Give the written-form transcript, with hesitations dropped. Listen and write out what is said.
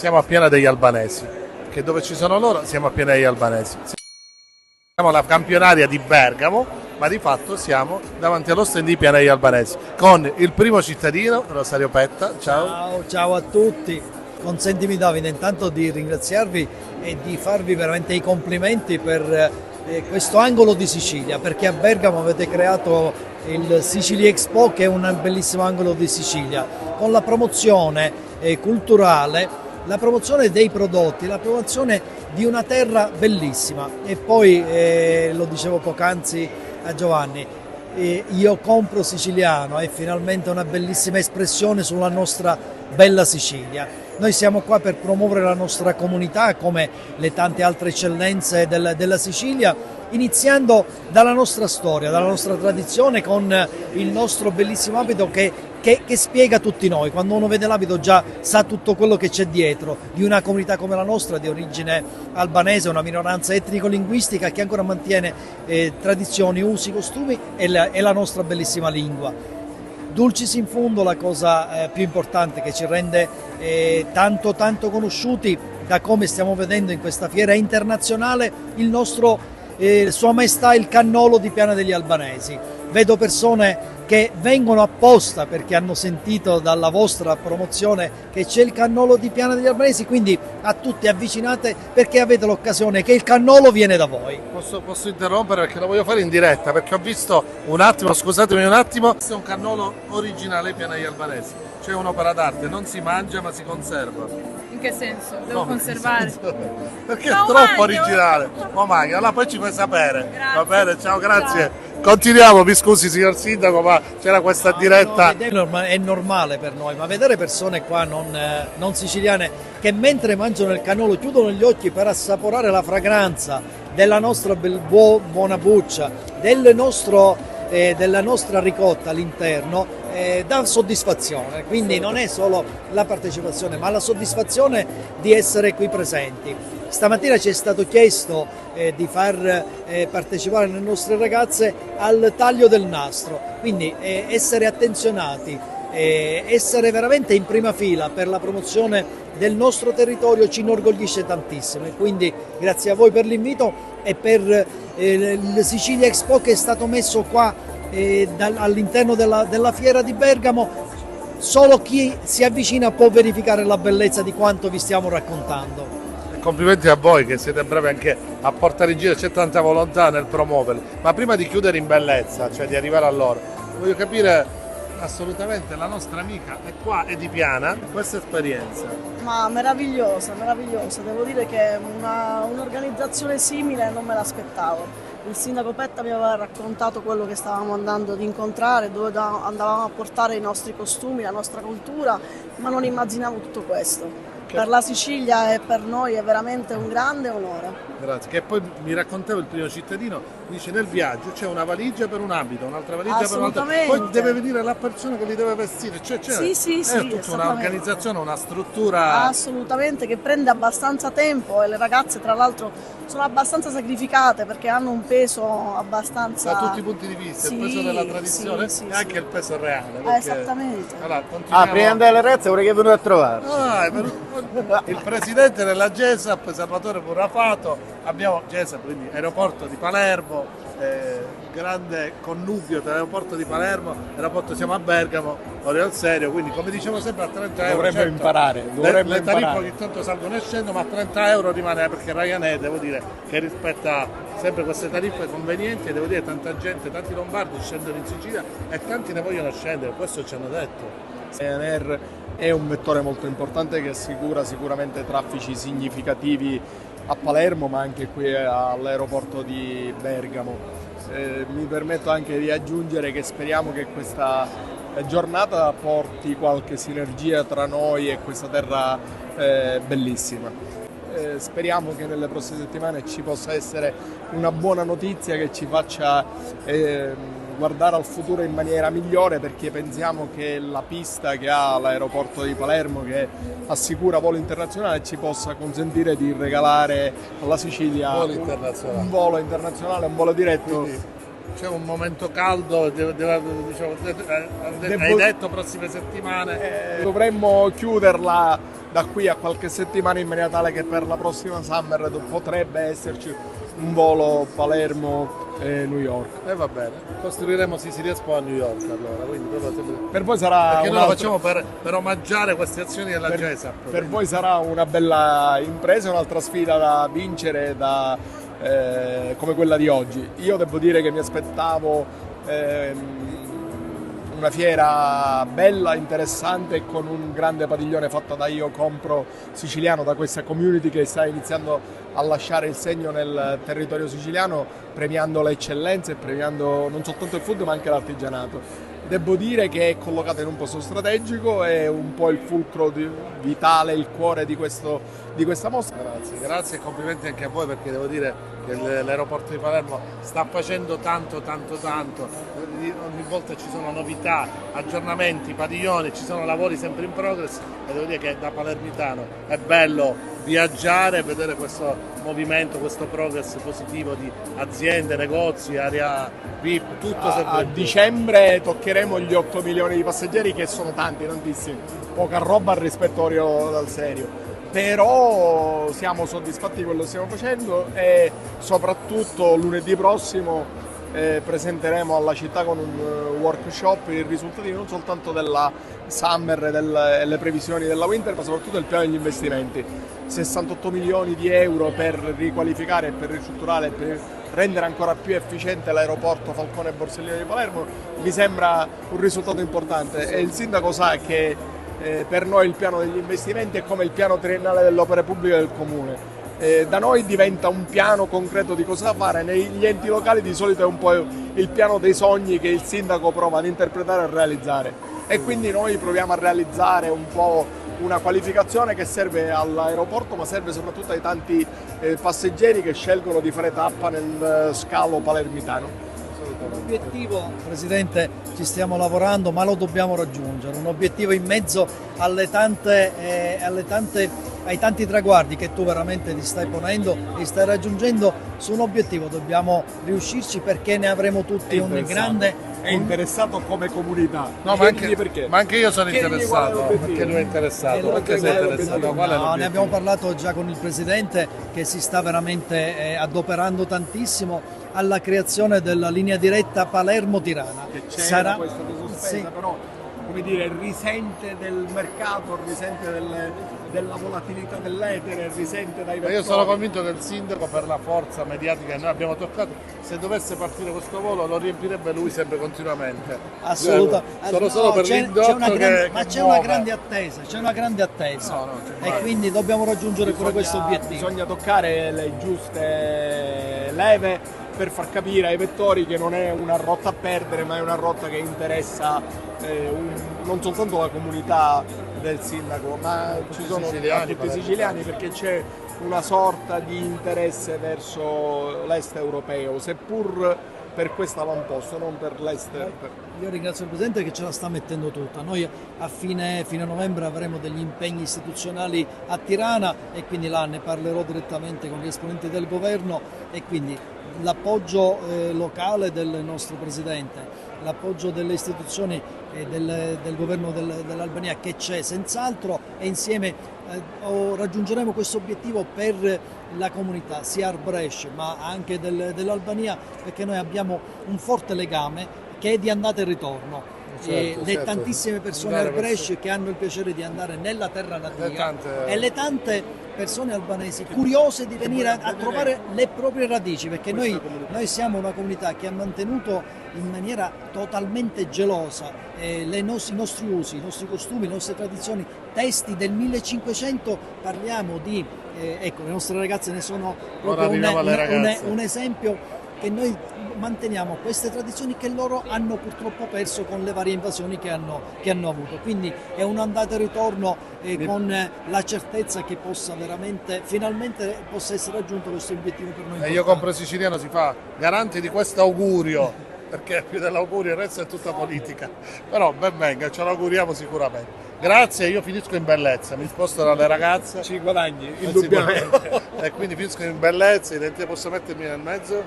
Siamo a Piana degli Albanesi, che dove ci sono loro siamo a Piana degli Albanesi. Siamo alla campionaria di Bergamo, ma di fatto siamo davanti allo stand di Piana degli Albanesi con il primo cittadino, Rosario Petta. Ciao. Ciao a tutti. Consentimi Davide intanto di ringraziarvi e di farvi veramente i complimenti per questo angolo di Sicilia, perché a Bergamo avete creato il Sicily Expo, che è un bellissimo angolo di Sicilia, con la promozione culturale, la promozione dei prodotti, la promozione di una terra bellissima. E poi lo dicevo poc'anzi a Giovanni, io compro siciliano è finalmente una bellissima espressione sulla nostra bella Sicilia. Noi siamo qua per promuovere la nostra comunità come le tante altre eccellenze della Sicilia, iniziando dalla nostra storia, dalla nostra tradizione, con il nostro bellissimo abito che spiega tutti noi. Quando uno vede l'abito già sa tutto quello che c'è dietro di una comunità come la nostra, di origine albanese, una minoranza etnico-linguistica che ancora mantiene tradizioni, usi, costumi e la nostra bellissima lingua. Dulcis in fondo, la cosa più importante che ci rende tanto conosciuti, da come stiamo vedendo in questa fiera internazionale, il nostro Sua Maestà il Cannolo di Piana degli Albanesi. Vedo persone che vengono apposta perché hanno sentito dalla vostra promozione che c'è il cannolo di Piana degli Albanesi, quindi a tutti avvicinate perché avete l'occasione che il cannolo viene da voi. Posso interrompere perché lo voglio fare in diretta, perché ho visto un attimo, scusatemi un attimo, questo è un cannolo originale Piana degli Albanesi, c'è un'opera d'arte, non si mangia ma si conserva. In che senso? Devo conservare? Perché è No, troppo mangio. originale. Oh, magna, allora poi ci fai sapere. Grazie. Va bene, ciao, grazie. Ciao. Continuiamo, mi scusi signor Sindaco, ma c'era questa diretta. È normale per noi, ma vedere persone qua non siciliane che mentre mangiano il cannolo chiudono gli occhi per assaporare la fragranza della nostra buona buccia, della nostra ricotta all'interno, dà soddisfazione. Quindi non è solo la partecipazione, ma la soddisfazione di essere qui presenti. Stamattina ci è stato chiesto di far partecipare le nostre ragazze al taglio del nastro, quindi essere attenzionati, essere veramente in prima fila per la promozione del nostro territorio ci inorgoglisce tantissimo, e quindi grazie a voi per l'invito e per il Sicilia Expo che è stato messo qua all'interno della fiera di Bergamo. Solo chi si avvicina può verificare la bellezza di quanto vi stiamo raccontando. Complimenti a voi che siete bravi anche a portare in giro, c'è tanta volontà nel promuoverli. Ma prima di chiudere in bellezza, cioè di arrivare a loro, voglio capire assolutamente, la nostra amica è qua, è di Piana, questa esperienza. Ma meravigliosa, meravigliosa, devo dire che un'organizzazione simile non me l'aspettavo. Il sindaco Petta mi aveva raccontato quello che stavamo andando ad incontrare, dove andavamo a portare i nostri costumi, la nostra cultura, ma non immaginavo tutto questo. Per la Sicilia e per noi è veramente un grande onore. Grazie. Che poi mi raccontava il primo cittadino, dice nel viaggio c'è una valigia per un abito, un'altra valigia per un'altra. Poi deve venire la persona che li deve vestire. Cioè, Sì, è tutta un'organizzazione, una struttura. Assolutamente, che prende abbastanza tempo, e le ragazze tra l'altro sono abbastanza sacrificate perché hanno un peso abbastanza. Da tutti i punti di vista, Sì, il peso della tradizione e anche il peso reale. Perché. Esattamente. Allora, continuiamo. Prima delle ragazze vorrei che è venuto a trovare. Il presidente della GESAP, Salvatore Purrafato, abbiamo GESAP, quindi aeroporto di Palermo, grande connubio tra l'aeroporto di Palermo e l'aeroporto, siamo a Bergamo, ore al serio, quindi come dicevo sempre a 30 euro. Dovrebbe imparare, dovrebbe le tariffe imparare. ogni tanto salgono e scendono, ma a 30 euro rimane, perché Ryanair devo dire che rispetta sempre queste tariffe convenienti, e devo dire tanta gente, tanti lombardi scendono in Sicilia e tanti ne vogliono scendere, questo ci hanno detto. Ryanair è un vettore molto importante che assicura sicuramente traffici significativi a Palermo, ma anche qui all'aeroporto di Bergamo. Mi permetto anche di aggiungere che speriamo che questa giornata porti qualche sinergia tra noi e questa terra bellissima. Speriamo che nelle prossime settimane ci possa essere una buona notizia che ci faccia guardare al futuro in maniera migliore, perché pensiamo che la pista che ha l'aeroporto di Palermo, che assicura volo internazionale, ci possa consentire di regalare alla Sicilia un volo internazionale, un volo diretto. Quindi c'è un momento caldo, diciamo, hai detto prossime settimane. Dovremmo chiuderla da qui a qualche settimana, in maniera tale che per la prossima Summer potrebbe esserci un volo Palermo-New York. E va bene, costruiremo Sicily Expo a New York allora, quindi proprio sempre... Per voi sarà Perché noi lo facciamo per omaggiare queste azioni della GESAP. per voi sarà una bella impresa, un'altra sfida da vincere come quella di oggi. Io devo dire che mi aspettavo una fiera bella, interessante, con un grande padiglione fatto da Io Compro siciliano, da questa community che sta iniziando a lasciare il segno nel territorio siciliano, premiando le eccellenze e premiando non soltanto il food ma anche l'artigianato. Devo dire che è collocata in un posto strategico, è un po' il fulcro vitale, il cuore di questa mostra. Grazie e complimenti anche a voi, perché devo dire che l'aeroporto di Palermo sta facendo tanto. Ogni volta ci sono novità, aggiornamenti, padiglioni, ci sono lavori sempre in progress e devo dire che da palermitano è bello viaggiare e vedere questo movimento, questo progress positivo di aziende, negozi, area VIP, tutto sempre. A dicembre toccheremo gli 8 milioni di passeggeri, che sono tantissimi, poca roba al rispettorio dal serio. Però siamo soddisfatti di quello che stiamo facendo e soprattutto lunedì prossimo presenteremo alla città con un workshop i risultati non soltanto della Summer e le previsioni della Winter, ma soprattutto del piano degli investimenti. 68 milioni di euro per riqualificare, per ristrutturare e per rendere ancora più efficiente l'aeroporto Falcone Borsellino di Palermo mi sembra un risultato importante, e il sindaco sa che per noi il piano degli investimenti è come il piano triennale delle opere pubbliche del comune. Da noi diventa un piano concreto di cosa fare, negli enti locali di solito è un po' il piano dei sogni che il sindaco prova ad interpretare e a realizzare, e quindi noi proviamo a realizzare un po' una qualificazione che serve all'aeroporto, ma serve soprattutto ai tanti passeggeri che scelgono di fare tappa nel scalo palermitano. L'obiettivo, Presidente, ci stiamo lavorando, ma lo dobbiamo raggiungere, un obiettivo in mezzo ai tanti traguardi che tu veramente ti stai ponendo, ti stai raggiungendo. Su un obiettivo dobbiamo riuscirci, perché ne avremo tutti un grande... È interessato come comunità. No, ma anche io sono interessato, perché lui è interessato. Perché sei interessato? Qual è No, ne abbiamo l'obiettivo? parlato già con il Presidente, che si sta veramente adoperando tantissimo alla creazione della linea diretta Palermo-Tirana. Che c'era questa sospesa, sì, però come dire, risente del mercato, risente della volatilità dell'etere, risente dai Ma vettori. io sono convinto che il sindaco, per la forza mediatica che noi abbiamo toccato, se dovesse partire questo volo lo riempirebbe lui sempre continuamente. assolutamente. Solo per l'indotto Ma c'è muove. una grande attesa, No, e quindi dobbiamo raggiungere pure questo obiettivo. Bisogna toccare le giuste leve per far capire ai vettori che non è una rotta a perdere, ma è una rotta che interessa non soltanto la comunità del sindaco, ma ci sono siciliani, tutti i siciliani, perché c'è una sorta di interesse verso l'est europeo, seppur per questo avamposto, non per l'est. Io ringrazio il Presidente che ce la sta mettendo tutta. Noi a fine novembre avremo degli impegni istituzionali a Tirana, e quindi là ne parlerò direttamente con gli esponenti del governo, e quindi l'appoggio locale del nostro Presidente, l'appoggio delle istituzioni e del governo dell'Albania, che c'è senz'altro, e insieme raggiungeremo questo obiettivo per la comunità sia Arbrescia ma anche dell'Albania, perché noi abbiamo un forte legame che è di andata e ritorno. Le tantissime persone Arbrescia che hanno il piacere di andare nella terra natia, e le tante persone albanesi curiose di venire a trovare le proprie radici, perché noi siamo una comunità che ha mantenuto in maniera totalmente gelosa i nostri usi, i nostri costumi, le nostre tradizioni, testi del 1500. Parliamo di, ecco, le nostre ragazze ne sono proprio un esempio, che noi manteniamo queste tradizioni che loro hanno purtroppo perso con le varie invasioni che hanno avuto. Quindi è un andata e ritorno con la certezza che finalmente possa essere raggiunto questo obiettivo per noi. E Io Compro Siciliano si fa garante di questo augurio, perché più dell'augurio il resto è tutta politica. Però ben venga, ce l'auguriamo sicuramente. Grazie, io finisco in bellezza, mi sposto dalle ragazze. Ci guadagni, indubbiamente. E quindi finisco in bellezza, posso mettermi nel mezzo?